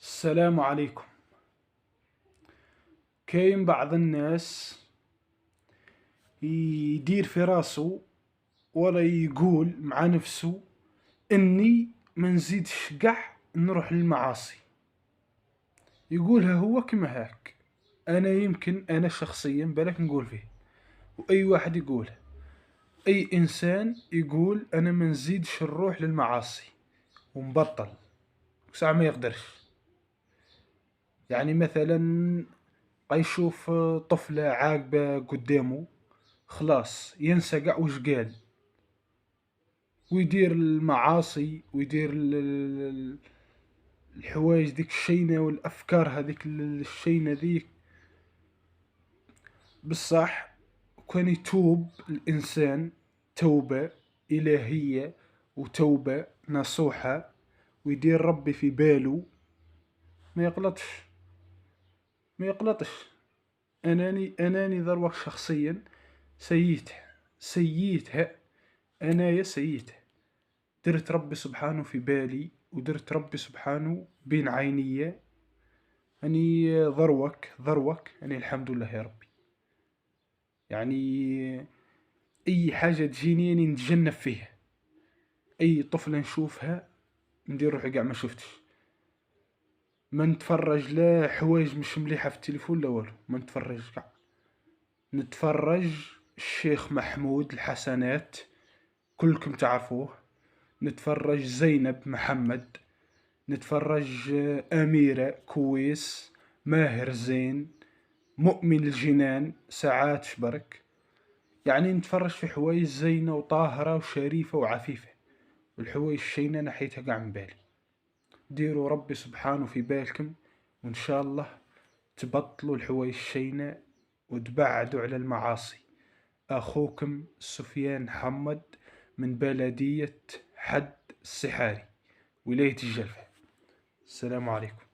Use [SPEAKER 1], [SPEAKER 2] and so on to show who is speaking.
[SPEAKER 1] السلام عليكم. كاين بعض الناس يدير في راسو ولا يقول مع نفسه اني ما نزيدش قع نروح للمعاصي. يقولها هو كما هاك. انا شخصيا بالك نقول فيه، واي واحد يقولها. اي انسان يقول انا ما نزيدش نروح للمعاصي ومبطل، ساعة ما يقدرش. يعني مثلا يشوف طفلة عاقبة قدامه، خلاص ينسى قاع وش قال، ويدير المعاصي ويدير الحوايج ديك الشينة والأفكار هذيك الشينة ذيك. بصح كان يتوب الإنسان توبة إلهية وتوبة نصوحة، ويدير ربي في باله، ما يقلطش ما يقلطش. أناني ذروك شخصيا سييتها. أنايا سييتها، درت ربي سبحانه في بالي، ودرت ربي سبحانه بين عينيا. أني ذروك أني الحمد لله يا ربي. يعني أي حاجة تجيني أني نتجنب فيها. أي طفلة نشوفها ندير روحي قاع ما شفتش. ما نتفرج لا حوايج مش مليحة في التليفون لا والو، ما نتفرج قاع. نتفرج الشيخ محمود الحسنات، كلكم تعرفوه. نتفرج زينب محمد، نتفرج أميرة كويس، ماهر زين، مؤمن الجنان ساعات شبرك. يعني نتفرج في حوايج زينة وطاهرة وشريفة وعفيفة، والحوايج الشينة نحيتها قاع من بالي. ديروا ربي سبحانه في بالكم، وإن شاء الله تبطلوا الحوايج الشينة وتبعدوا على المعاصي. أخوكم سفيان حمد من بلدية حد السحاري، ولاية الجلفة. السلام عليكم.